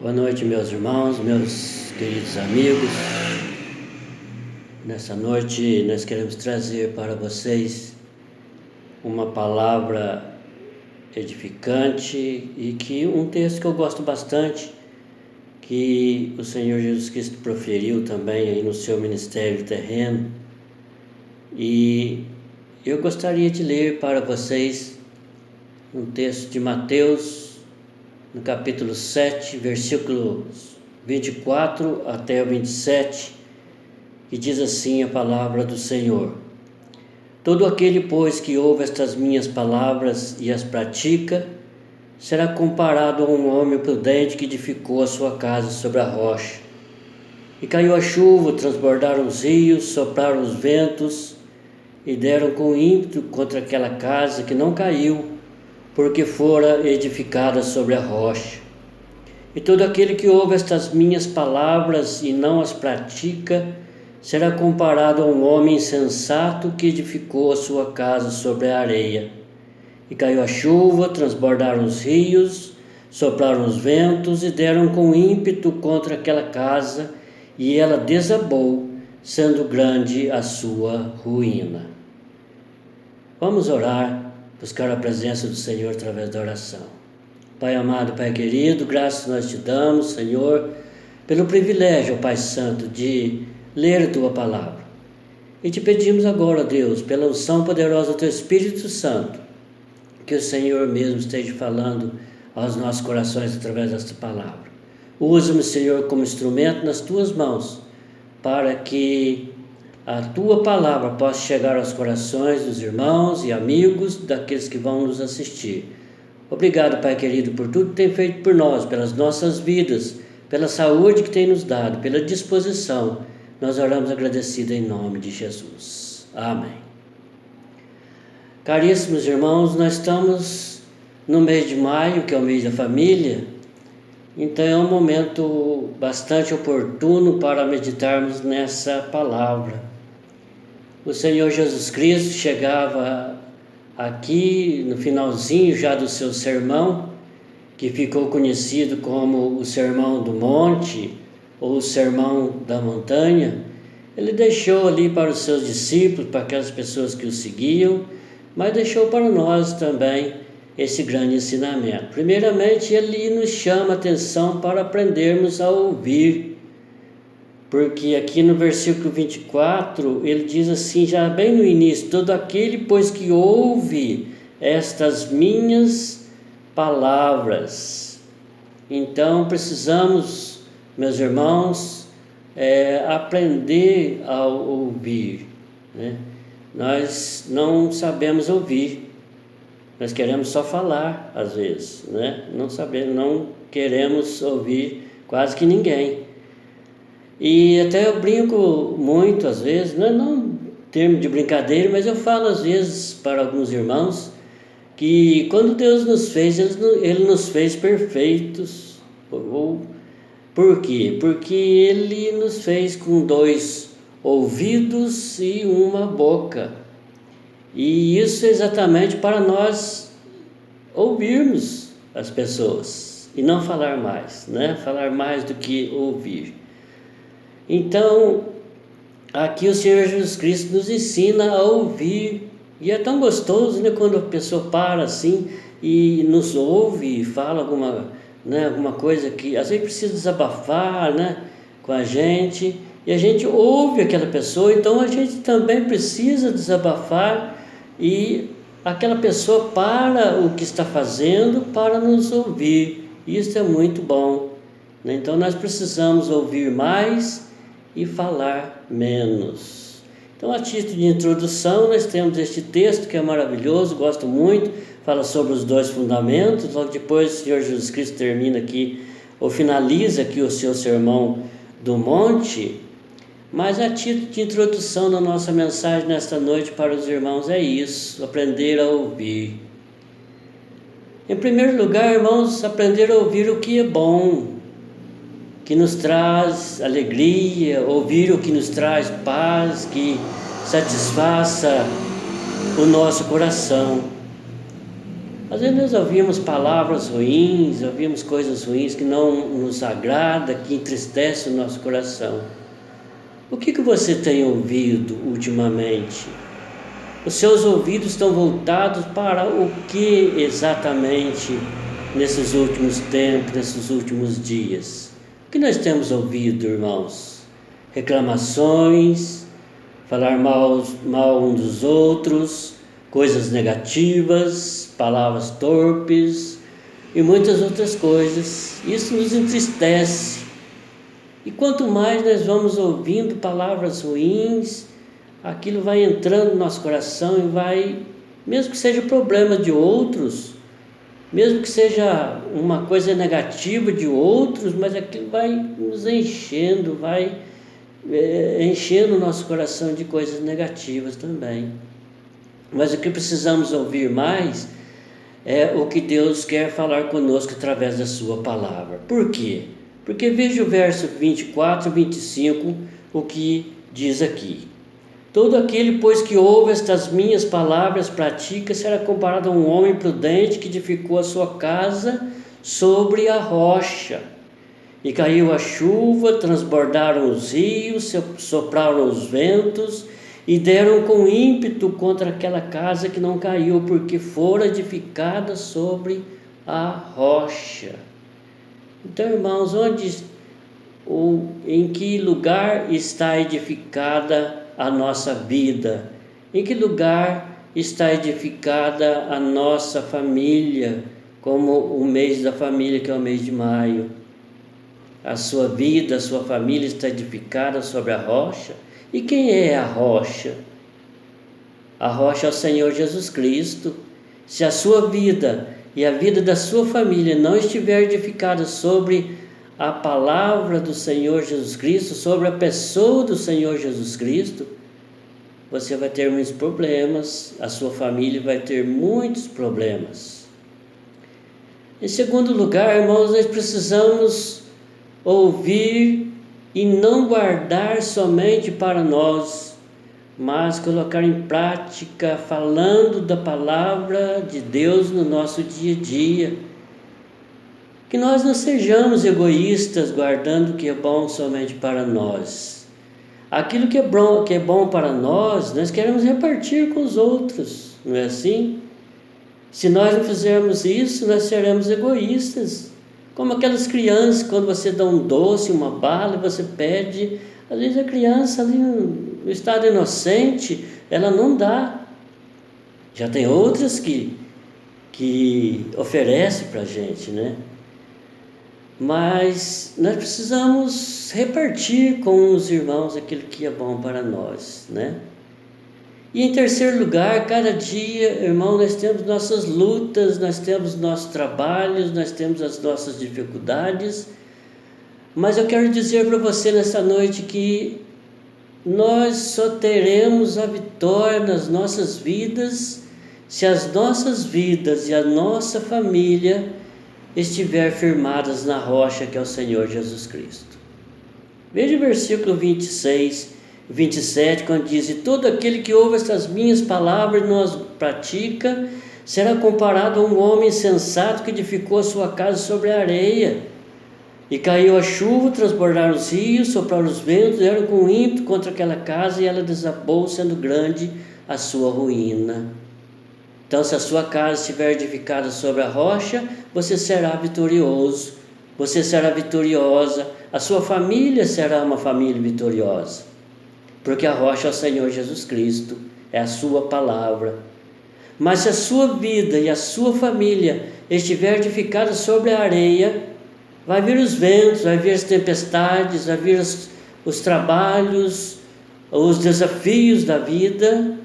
Boa noite, meus irmãos, meus queridos amigos. Nessa noite nós queremos trazer para vocês uma palavra edificante e um texto que eu gosto bastante, que o Senhor Jesus Cristo proferiu também aí no seu ministério terreno. E eu gostaria de ler para vocês um texto de Mateus, no capítulo 7, versículos 24 até o 27, que diz assim a palavra do Senhor: Todo aquele, pois, que ouve estas minhas palavras e as pratica, será comparado a um homem prudente que edificou a sua casa sobre a rocha. E caiu a chuva, transbordaram os rios, sopraram os ventos, e deram com ímpeto contra aquela casa, que não caiu, porque fora edificada sobre a rocha. E todo aquele que ouve estas minhas palavras e não as pratica, será comparado a um homem insensato que edificou a sua casa sobre a areia. E caiu a chuva, transbordaram os rios, sopraram os ventos e deram com ímpeto contra aquela casa, e ela desabou, sendo grande a sua ruína. Vamos orar, buscar a presença do Senhor através da oração. Pai amado, Pai querido, graças nós te damos, Senhor, pelo privilégio, Pai Santo, de ler a Tua Palavra. E te pedimos agora, Deus, pela unção poderosa do Teu Espírito Santo, que o Senhor mesmo esteja falando aos nossos corações através desta palavra. Usa-me, Senhor, como instrumento nas Tuas mãos, para que a Tua Palavra possa chegar aos corações dos irmãos e amigos daqueles que vão nos assistir. Obrigado, Pai querido, por tudo que tem feito por nós, pelas nossas vidas, pela saúde que tem nos dado, pela disposição. Nós oramos agradecidos em nome de Jesus. Amém. Caríssimos irmãos, nós estamos no mês de maio, que é o mês da família, então é um momento bastante oportuno para meditarmos nessa palavra. O Senhor Jesus Cristo chegava aqui no finalzinho já do seu sermão, que ficou conhecido como o Sermão do Monte ou o Sermão da Montanha. Ele deixou ali para os seus discípulos, para aquelas pessoas que o seguiam, mas deixou para nós também esse grande ensinamento. Primeiramente, ele nos chama a atenção para aprendermos a ouvir, porque aqui no versículo 24, ele diz assim, já bem no início: todo aquele, pois, que ouve estas minhas palavras. Então, precisamos, meus irmãos, aprender a ouvir, né? Nós não sabemos ouvir, nós queremos só falar, às vezes, né? Não queremos ouvir quase que ninguém. E até eu brinco muito às vezes, não em termos de brincadeira, mas eu falo às vezes para alguns irmãos que quando Deus nos fez, Ele nos fez perfeitos. Por quê? Porque Ele nos fez com 2 ouvidos e uma boca. E isso é exatamente para nós ouvirmos as pessoas e não falar mais, né? Falar mais do que ouvir. Então, aqui o Senhor Jesus Cristo nos ensina a ouvir, e é tão gostoso, né, quando a pessoa para assim e nos ouve e fala alguma coisa que às vezes precisa desabafar, né, com a gente, e a gente ouve aquela pessoa, então a gente também precisa desabafar e aquela pessoa para o que está fazendo para nos ouvir. Isso é muito bom, né? Então nós precisamos ouvir mais e falar menos. Então, a título de introdução, nós temos este texto que é maravilhoso, gosto muito, fala sobre os 2 fundamentos. Logo depois o Senhor Jesus Cristo termina aqui, ou finaliza aqui o seu sermão do monte. Mas a título de introdução da nossa mensagem nesta noite para os irmãos é isso: aprender a ouvir. Em primeiro lugar, irmãos, aprender a ouvir o que é bom, que nos traz alegria, ouvir o que nos traz paz, que satisfaça o nosso coração. Às vezes nós ouvimos palavras ruins, ouvimos coisas ruins que não nos agrada, que entristece o nosso coração. O que você tem ouvido ultimamente? Os seus ouvidos estão voltados para o que exatamente nesses últimos tempos, nesses últimos dias? O que nós temos ouvido, irmãos? Reclamações, falar mal um dos outros, coisas negativas, palavras torpes e muitas outras coisas. Isso nos entristece. E quanto mais nós vamos ouvindo palavras ruins, aquilo vai entrando no nosso coração e vai, mesmo que seja problema de outros, mesmo que seja uma coisa negativa de outros, mas aquilo vai nos enchendo, vai enchendo o nosso coração de coisas negativas também. Mas o que precisamos ouvir mais é o que Deus quer falar conosco através da sua palavra. Por quê? Porque veja o verso 24 e 25, o que diz aqui. Todo aquele, pois, que ouve estas minhas palavras, pratica, será comparado a um homem prudente que edificou a sua casa sobre a rocha. E caiu a chuva, transbordaram os rios, sopraram os ventos e deram com ímpeto contra aquela casa que não caiu, porque fora edificada sobre a rocha. Então, irmãos, em que lugar está edificada a nossa vida? Em que lugar está edificada a nossa família, como o mês da família, que é o mês de maio? A sua vida, a sua família está edificada sobre a rocha? E quem é a rocha? A rocha é o Senhor Jesus Cristo. Se a sua vida e a vida da sua família não estiver edificada sobre a palavra do Senhor Jesus Cristo, sobre a pessoa do Senhor Jesus Cristo, você vai ter muitos problemas, a sua família vai ter muitos problemas. Em segundo lugar, irmãos, nós precisamos ouvir e não guardar somente para nós, mas colocar em prática, falando da palavra de Deus no nosso dia a dia. Que nós não sejamos egoístas, guardando o que é bom somente para nós. Aquilo que é bom para nós queremos repartir com os outros, não é assim? Se nós não fizermos isso, nós seremos egoístas. Como aquelas crianças, quando você dá um doce, uma bala, e você pede, às vezes a criança ali no estado inocente, ela não dá. Já tem outras que oferecem para a gente, né? Mas nós precisamos repartir com os irmãos aquilo que é bom para nós, né? E em terceiro lugar, cada dia, irmão, nós temos nossas lutas, nós temos nossos trabalhos, nós temos as nossas dificuldades, mas eu quero dizer para você nesta noite que nós só teremos a vitória nas nossas vidas se as nossas vidas e a nossa família estiver firmadas na rocha que é o Senhor Jesus Cristo. Veja o versículo 26 27, quando diz: e todo aquele que ouve estas minhas palavras e não as pratica, será comparado a um homem sensato que edificou a sua casa sobre a areia. E caiu a chuva, transbordaram os rios, sopraram os ventos, deram com ímpeto contra aquela casa, e ela desabou, sendo grande a sua ruína. Então, se a sua casa estiver edificada sobre a rocha, você será vitorioso, você será vitoriosa, a sua família será uma família vitoriosa. Porque a rocha é o Senhor Jesus Cristo, é a sua palavra. Mas se a sua vida e a sua família estiver edificada sobre a areia, vai vir os ventos, vai vir as tempestades, vai vir os trabalhos, os desafios da vida,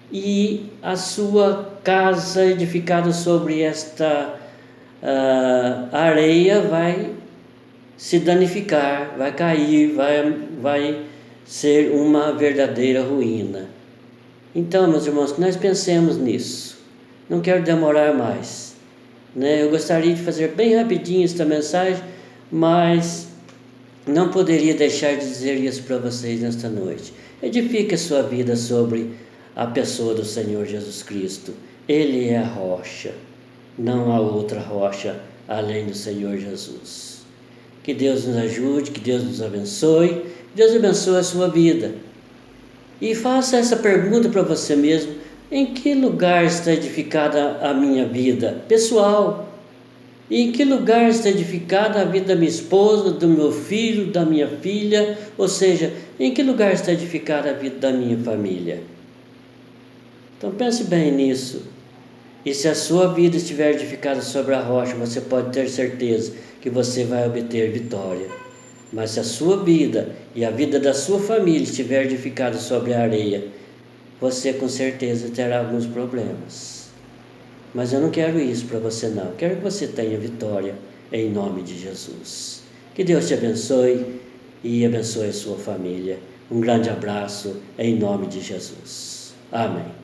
e a sua casa edificada sobre esta areia vai se danificar, vai cair, vai ser uma verdadeira ruína. Então, meus irmãos, que nós pensemos nisso. Não quero demorar mais, né? Eu gostaria de fazer bem rapidinho esta mensagem, mas não poderia deixar de dizer isso para vocês nesta noite. Edifique a sua vida sobre a pessoa do Senhor Jesus Cristo. Ele é a rocha. Não há outra rocha além do Senhor Jesus. Que Deus nos ajude, que Deus nos abençoe, que Deus abençoe a sua vida. E faça essa pergunta para você mesmo: em que lugar está edificada a minha vida pessoal? E em que lugar está edificada a vida da minha esposa, do meu filho, da minha filha? Ou seja, em que lugar está edificada a vida da minha família? Então pense bem nisso. E se a sua vida estiver edificada sobre a rocha, você pode ter certeza que você vai obter vitória. Mas se a sua vida e a vida da sua família estiver edificada sobre a areia, você com certeza terá alguns problemas. Mas eu não quero isso para você não. Eu quero que você tenha vitória em nome de Jesus. Que Deus te abençoe e abençoe a sua família. Um grande abraço em nome de Jesus. Amém.